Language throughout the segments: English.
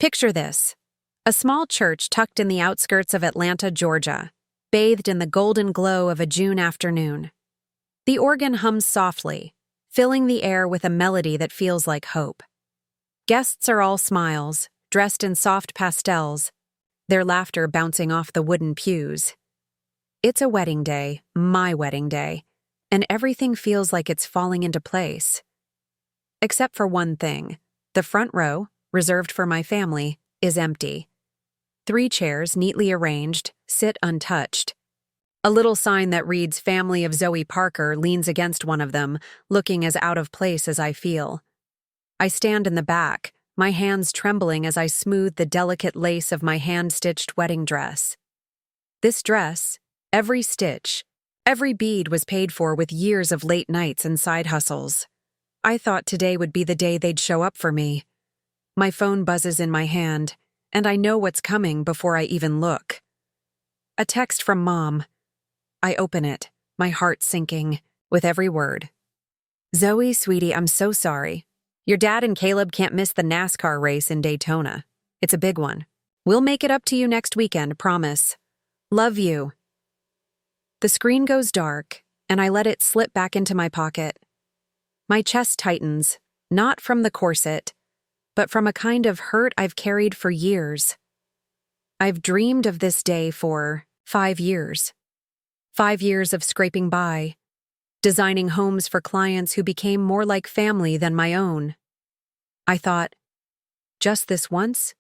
Picture this: a small church tucked in the outskirts of Atlanta, Georgia, bathed in the golden glow of a June afternoon. The organ hums softly, filling the air with a melody that feels like hope. Guests are all smiles, dressed in soft pastels, their laughter bouncing off the wooden pews. It's a wedding day, my wedding day, and everything feels like it's falling into place. Except for one thing: the front row, reserved for my family, is empty. 3 chairs, neatly arranged, sit untouched. A little sign that reads "Family of Zoe Parker" leans against one of them, looking as out of place as I feel. I stand in the back, my hands trembling as I smooth the delicate lace of my hand-stitched wedding dress. This dress, every stitch, every bead was paid for with years of late nights and side hustles. I thought today would be the day they'd show up for me. My phone buzzes in my hand, and I know what's coming before I even look. A text from Mom. I open it, my heart sinking with every word. "Zoe, sweetie, I'm so sorry. Your dad and Caleb can't miss the NASCAR race in Daytona. It's a big one. We'll make it up to you next weekend, promise. Love you." The screen goes dark, and I let it slip back into my pocket. My chest tightens, not from the corset, but from a kind of hurt I've carried for years. I've dreamed of this day for 5 years. 5 years of scraping by, designing homes for clients who became more like family than my own. I thought, just this once,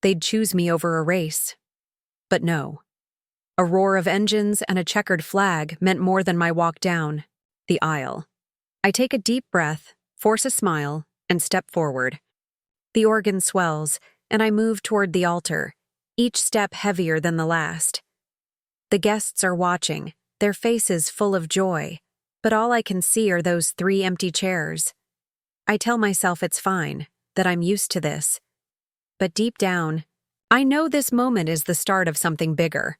they'd choose me over a race. But no. A roar of engines and a checkered flag meant more than my walk down the aisle. I take a deep breath, force a smile, and step forward. The organ swells, and I move toward the altar, each step heavier than the last. The guests are watching, their faces full of joy, but all I can see are those 3 empty chairs. I tell myself it's fine, that I'm used to this. But deep down, I know this moment is the start of something bigger,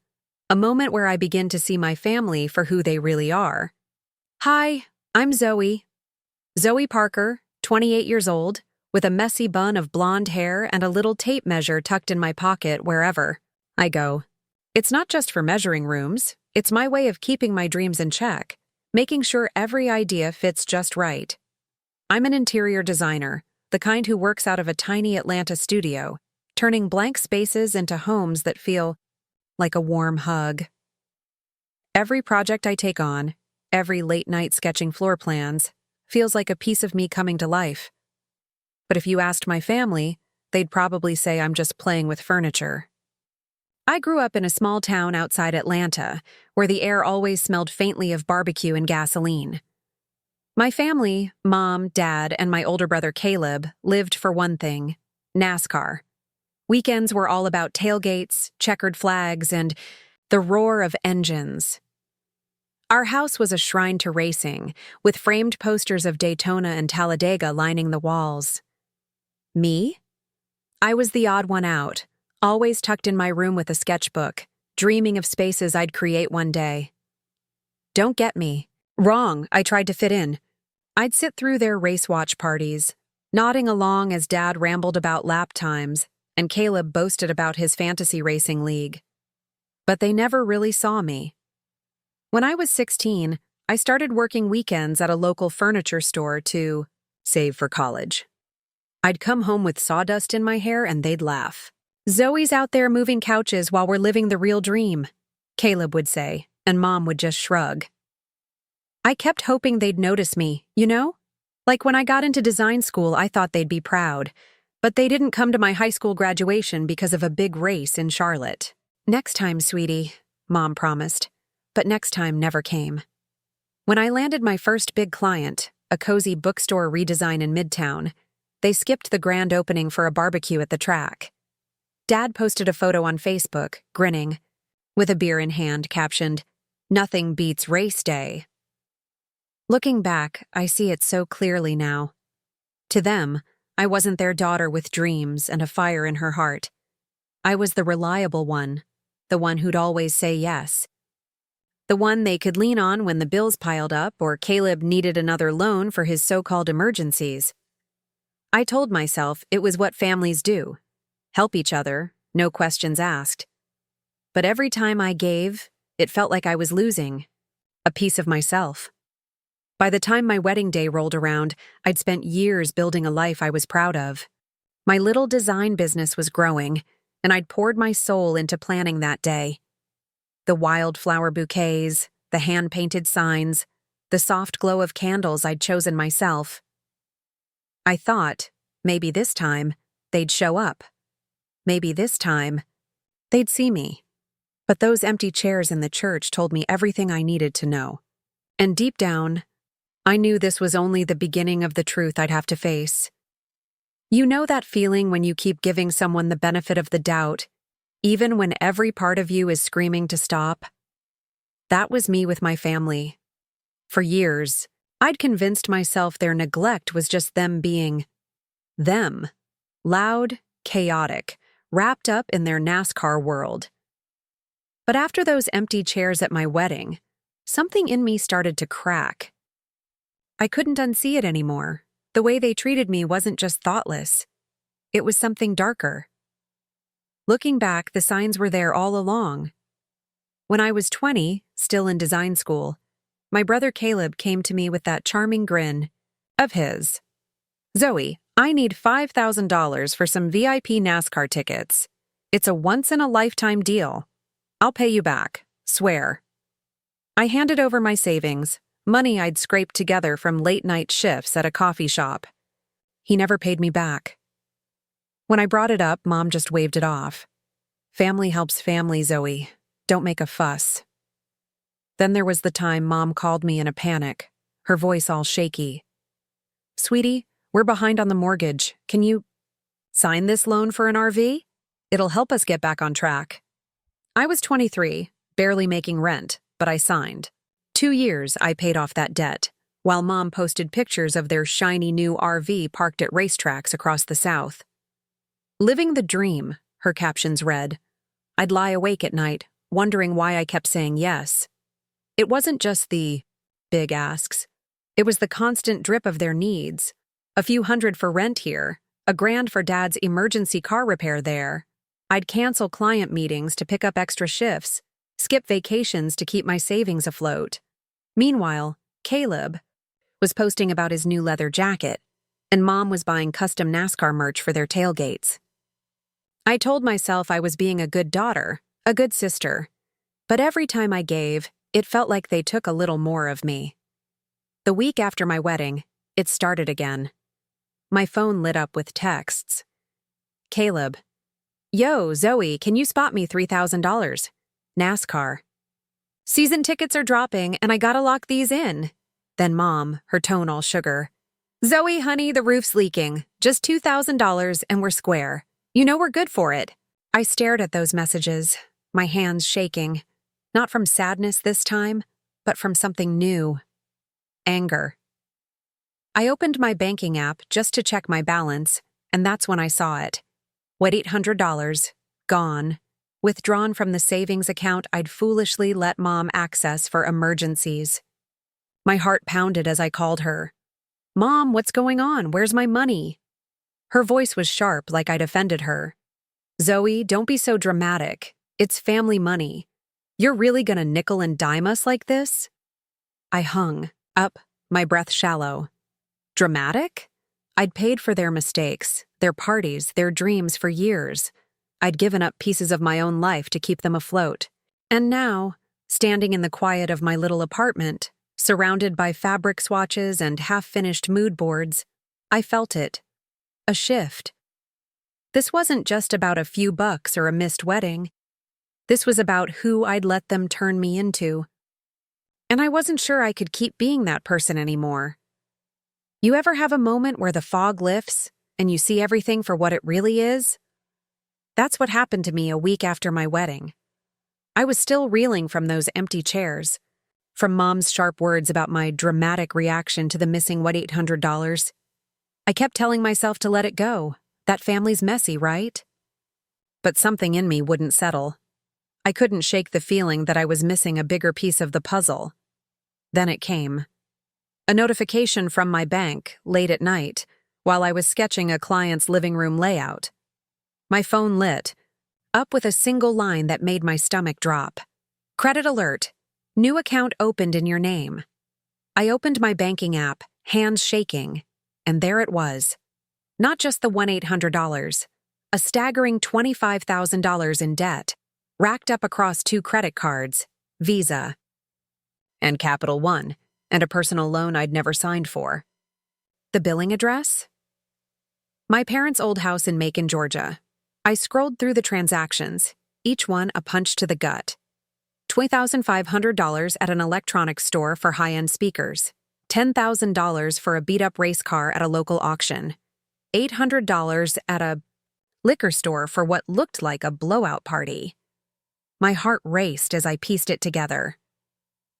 a moment where I begin to see my family for who they really are. Hi, I'm Zoe. Zoe Parker, 28 years old, with a messy bun of blonde hair and a little tape measure tucked in my pocket wherever I go. It's not just for measuring rooms, it's my way of keeping my dreams in check, making sure every idea fits just right. I'm an interior designer, the kind who works out of a tiny Atlanta studio, turning blank spaces into homes that feel like a warm hug. Every project I take on, every late night sketching floor plans, feels like a piece of me coming to life. But if you asked my family, they'd probably say I'm just playing with furniture. I grew up in a small town outside Atlanta, where the air always smelled faintly of barbecue and gasoline. My family, Mom, Dad, and my older brother Caleb, lived for one thing: NASCAR. Weekends were all about tailgates, checkered flags, and the roar of engines. Our house was a shrine to racing, with framed posters of Daytona and Talladega lining the walls. Me? I was the odd one out, always tucked in my room with a sketchbook, dreaming of spaces I'd create one day. Don't get me wrong, I tried to fit in. I'd sit through their race watch parties, nodding along as Dad rambled about lap times and Caleb boasted about his fantasy racing league. But they never really saw me. When I was 16, I started working weekends at a local furniture store to save for college. I'd come home with sawdust in my hair and they'd laugh. "Zoe's out there moving couches while we're living the real dream," Caleb would say, and Mom would just shrug. I kept hoping they'd notice me, you know? Like when I got into design school, I thought they'd be proud. But they didn't come to my high school graduation because of a big race in Charlotte. "Next time, sweetie," Mom promised. But next time never came. When I landed my first big client, a cozy bookstore redesign in Midtown, they skipped the grand opening for a barbecue at the track. Dad posted a photo on Facebook, grinning, with a beer in hand, captioned, "Nothing beats race day." Looking back, I see it so clearly now. To them, I wasn't their daughter with dreams and a fire in her heart. I was the reliable one, the one who'd always say yes. The one they could lean on when the bills piled up or Caleb needed another loan for his so-called emergencies. I told myself it was what families do. help each other, no questions asked. But every time I gave, it felt like I was losing a piece of myself. By the time my wedding day rolled around, I'd spent years building a life I was proud of. My little design business was growing, and I'd poured my soul into planning that day. The wildflower bouquets, the hand-painted signs, the soft glow of candles I'd chosen myself. I thought, maybe this time, they'd show up. Maybe this time, they'd see me. But those empty chairs in the church told me everything I needed to know. And deep down, I knew this was only the beginning of the truth I'd have to face. You know that feeling when you keep giving someone the benefit of the doubt, even when every part of you is screaming to stop? That was me with my family. For years, I'd convinced myself their neglect was just them being them. Loud, chaotic, wrapped up in their NASCAR world. But after those empty chairs at my wedding, something in me started to crack. I couldn't unsee it anymore. The way they treated me wasn't just thoughtless. It was something darker. Looking back, the signs were there all along. When I was 20, still in design school, my brother Caleb came to me with that charming grin of his. "Zoe, I need $5,000 for some VIP NASCAR tickets. It's a once-in-a-lifetime deal. I'll pay you back, swear." I handed over my savings, money I'd scraped together from late-night shifts at a coffee shop. He never paid me back. When I brought it up, Mom just waved it off. "Family helps family, Zoe. Don't make a fuss." Then there was the time Mom called me in a panic, her voice all shaky. "Sweetie, we're behind on the mortgage. Can you sign this loan for an RV? It'll help us get back on track." I was 23, barely making rent, but I signed. 2 years I paid off that debt, while Mom posted pictures of their shiny new RV parked at racetracks across the South. "Living the dream," her captions read. I'd lie awake at night, wondering why I kept saying yes. It wasn't just the big asks. It was the constant drip of their needs. A few hundred for rent here, $1,000 for Dad's emergency car repair there. I'd cancel client meetings to pick up extra shifts, skip vacations to keep my savings afloat. Meanwhile, Caleb was posting about his new leather jacket, and Mom was buying custom NASCAR merch for their tailgates. I told myself I was being a good daughter, a good sister, but every time I gave, it felt like they took a little more of me. The week after my wedding, it started again. My phone lit up with texts. "Caleb. Yo, Zoe, can you spot me $3,000? NASCAR. Season tickets are dropping, and I gotta lock these in." Then Mom, her tone all sugar. "Zoe, honey, the roof's leaking. Just $2,000 and we're square. You know we're good for it." I stared at those messages, my hands shaking. Not from sadness this time, but from something new. Anger. I opened my banking app just to check my balance, and that's when I saw it. $800, gone. Withdrawn from the savings account I'd foolishly let Mom access for emergencies. My heart pounded as I called her. "Mom, what's going on? Where's my money?" Her voice was sharp, like I'd offended her. "Zoe, don't be so dramatic. It's family money. You're really gonna nickel and dime us like this?" I hung, up, my breath shallow. Dramatic? I'd paid for their mistakes, their parties, their dreams for years. I'd given up pieces of my own life to keep them afloat. And now, standing in the quiet of my little apartment, surrounded by fabric swatches and half-finished mood boards, I felt it. A shift. This wasn't just about a few bucks or a missed wedding. This was about who I'd let them turn me into. And I wasn't sure I could keep being that person anymore. You ever have a moment where the fog lifts and you see everything for what it really is? That's what happened to me a week after my wedding. I was still reeling from those empty chairs, from Mom's sharp words about my dramatic reaction to the missing $800. I kept telling myself to let it go. That family's messy, right? But something in me wouldn't settle. I couldn't shake the feeling that I was missing a bigger piece of the puzzle. Then it came. A notification from my bank, late at night, while I was sketching a client's living room layout. My phone lit, up with a single line that made my stomach drop. Credit alert. New account opened in your name. I opened my banking app, hands shaking, and there it was. Not just the $1,800, a staggering $25,000 in debt, racked up across 2 credit cards, Visa and Capital One, and a personal loan I'd never signed for. The billing address? My parents' old house in Macon, Georgia. I scrolled through the transactions, each one a punch to the gut. $2,500 at an electronics store for high-end speakers, $10,000 for a beat-up race car at a local auction, $800 at a liquor store for what looked like a blowout party. My heart raced as I pieced it together.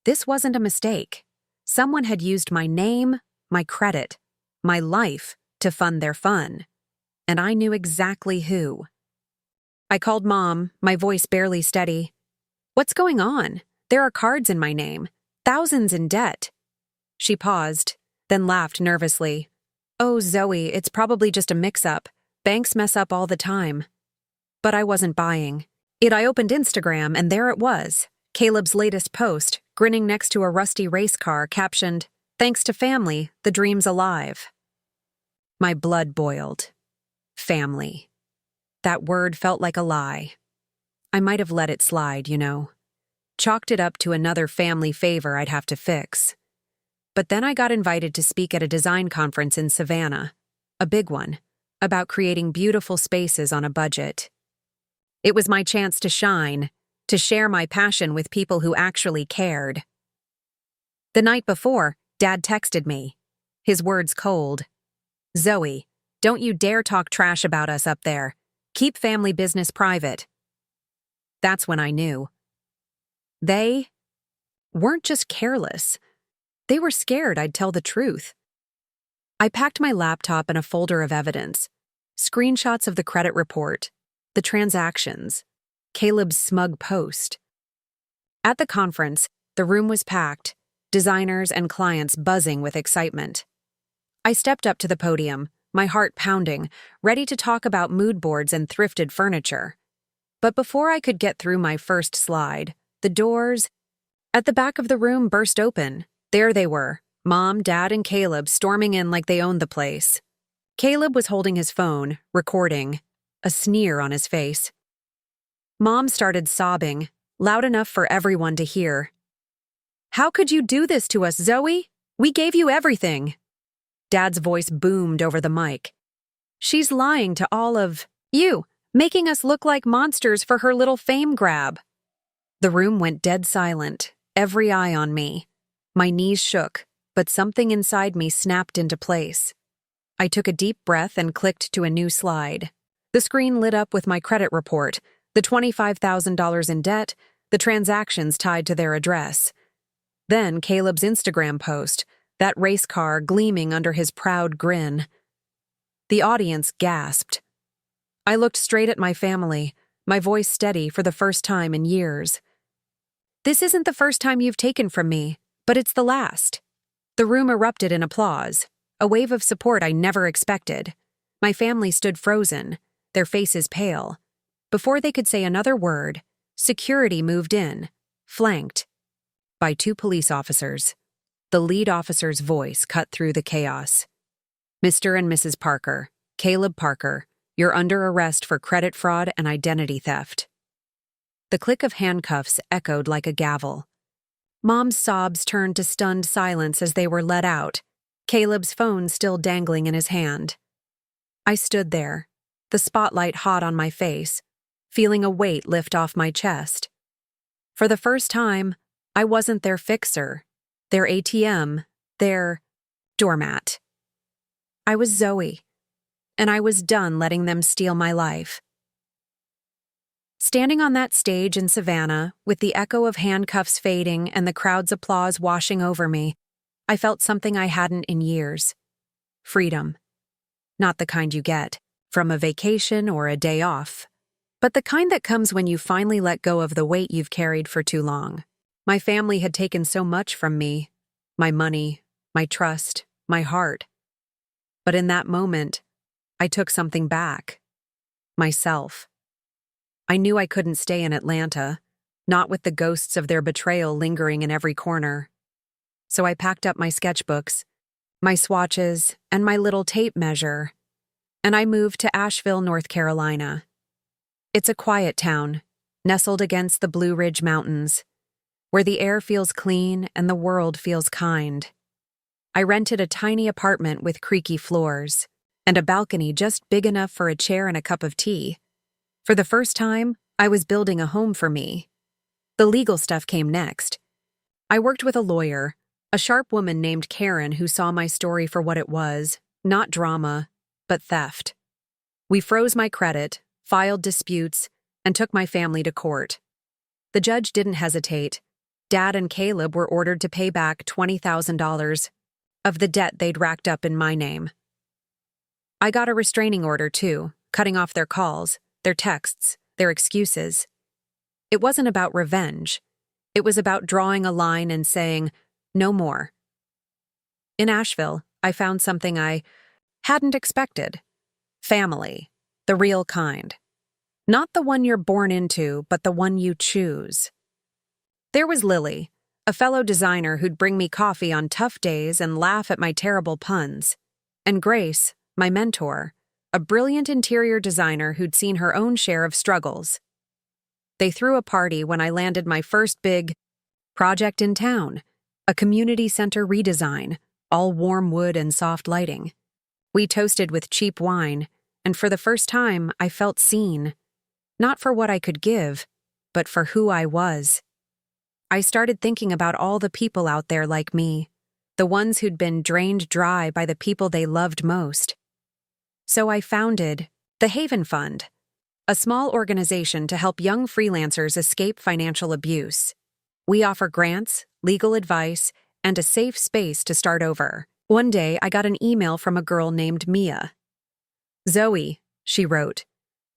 This wasn't a mistake. Someone had used my name, my credit, my life to fund their fun, and I knew exactly who. I called Mom, my voice barely steady. "What's going on? There are cards in my name, thousands in debt." She paused, then laughed nervously. "Oh, Zoe, it's probably just a mix-up. Banks mess up all the time." But I wasn't buying. I opened Instagram, and there it was, Caleb's latest post, grinning next to a rusty race car captioned, "Thanks to family, the dream's alive." My blood boiled. Family. That word felt like a lie. I might have let it slide, chalked it up to another family favor I'd have to fix. But then I got invited to speak at a design conference in Savannah, a big one, about creating beautiful spaces on a budget. It was my chance to shine, to share my passion with people who actually cared. The night before, Dad texted me, his words cold. "Zoe, don't you dare talk trash about us up there. Keep family business private." That's when I knew. They weren't just careless. They were scared I'd tell the truth. I packed my laptop and a folder of evidence, screenshots of the credit report, the transactions, Caleb's smug post. At the conference, the room was packed, designers and clients buzzing with excitement. I stepped up to the podium, my heart pounding, ready to talk about mood boards and thrifted furniture. But before I could get through my first slide, the doors at the back of the room burst open. There they were, Mom, Dad, and Caleb storming in like they owned the place. Caleb was holding his phone, recording, a sneer on his face. Mom started sobbing, loud enough for everyone to hear. "How could you do this to us, Zoe? We gave you everything." Dad's voice boomed over the mic. "She's lying to all of you, making us look like monsters for her little fame grab." The room went dead silent, every eye on me. My knees shook, but something inside me snapped into place. I took a deep breath and clicked to a new slide. The screen lit up with my credit report, the $25,000 in debt, the transactions tied to their address. Then Caleb's Instagram post, that race car gleaming under his proud grin. The audience gasped. I looked straight at my family, my voice steady for the first time in years. "This isn't the first time you've taken from me, but it's the last." The room erupted in applause, a wave of support I never expected. My family stood frozen, their faces pale. Before they could say another word, security moved in, flanked by 2 police officers. The lead officer's voice cut through the chaos. "Mr. and Mrs. Parker, Caleb Parker, you're under arrest for credit fraud and identity theft." The click of handcuffs echoed like a gavel. Mom's sobs turned to stunned silence as they were let out, Caleb's phone still dangling in his hand. I stood there, the spotlight hot on my face, feeling a weight lift off my chest. For the first time, I wasn't their fixer, their ATM, their doormat. I was Zoe, and I was done letting them steal my life. Standing on that stage in Savannah, with the echo of handcuffs fading and the crowd's applause washing over me, I felt something I hadn't in years. Freedom. Not the kind you get from a vacation or a day off, but the kind that comes when you finally let go of the weight you've carried for too long. My family had taken so much from me, my money, my trust, my heart. But in that moment, I took something back. myself. I knew I couldn't stay in Atlanta, not with the ghosts of their betrayal lingering in every corner. So I packed up my sketchbooks, my swatches, and my little tape measure, and I moved to Asheville, North Carolina. It's a quiet town, nestled against the Blue Ridge Mountains, where the air feels clean and the world feels kind. I rented a tiny apartment with creaky floors, and a balcony just big enough for a chair and a cup of tea. For the first time, I was building a home for me. The legal stuff came next. I worked with a lawyer, a sharp woman named Karen who saw my story for what it was, not drama, but theft. We froze my credit, filed disputes, and took my family to court. The judge didn't hesitate. Dad and Caleb were ordered to pay back $20,000 of the debt they'd racked up in my name. I got a restraining order, too, cutting off their calls, their texts, their excuses. It wasn't about revenge. It was about drawing a line and saying, no more. In Asheville, I found something I hadn't expected. Family, the real kind. Not the one you're born into, but the one you choose. There was Lily, a fellow designer who'd bring me coffee on tough days and laugh at my terrible puns. And Grace, my mentor, a brilliant interior designer who'd seen her own share of struggles. They threw a party when I landed my first big project in town, a community center redesign, all warm wood and soft lighting. We toasted with cheap wine, and for the first time, I felt seen. Not for what I could give, but for who I was. I started thinking about all the people out there like me, the ones who'd been drained dry by the people they loved most. So I founded the Haven Fund, a small organization to help young freelancers escape financial abuse. We offer grants, legal advice, and a safe space to start over. One day, I got an email from a girl named Mia. Zoe, she wrote,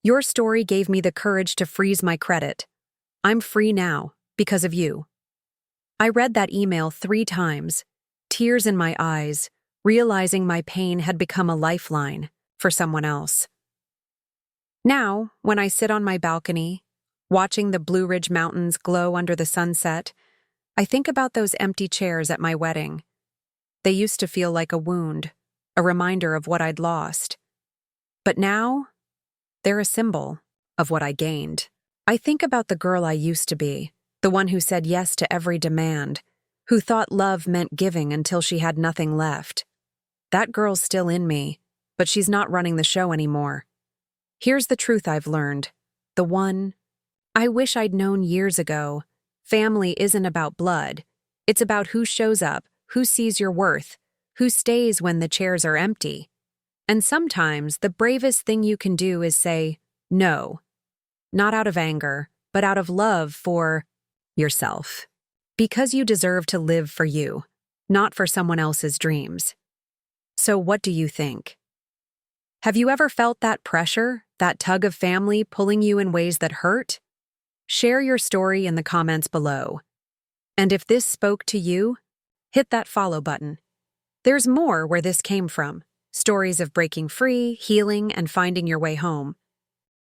your story gave me the courage to freeze my credit. I'm free now, because of you. I read that email 3 times, tears in my eyes, realizing my pain had become a lifeline for someone else. Now, when I sit on my balcony, watching the Blue Ridge Mountains glow under the sunset, I think about those empty chairs at my wedding. They used to feel like a wound, a reminder of what I'd lost. But now, they're a symbol of what I gained. I think about the girl I used to be, the one who said yes to every demand, who thought love meant giving until she had nothing left. That girl's still in me, but she's not running the show anymore. Here's the truth I've learned. The one I wish I'd known years ago. Family isn't about blood. It's about who shows up, who sees your worth, who stays when the chairs are empty. And sometimes the bravest thing you can do is say, no. Not out of anger, but out of love for yourself. Because you deserve to live for you, not for someone else's dreams. So what do you think? Have you ever felt that pressure, that tug of family pulling you in ways that hurt? Share your story in the comments below. And if this spoke to you, hit that follow button. There's more where this came from. Stories of breaking free, healing, and finding your way home.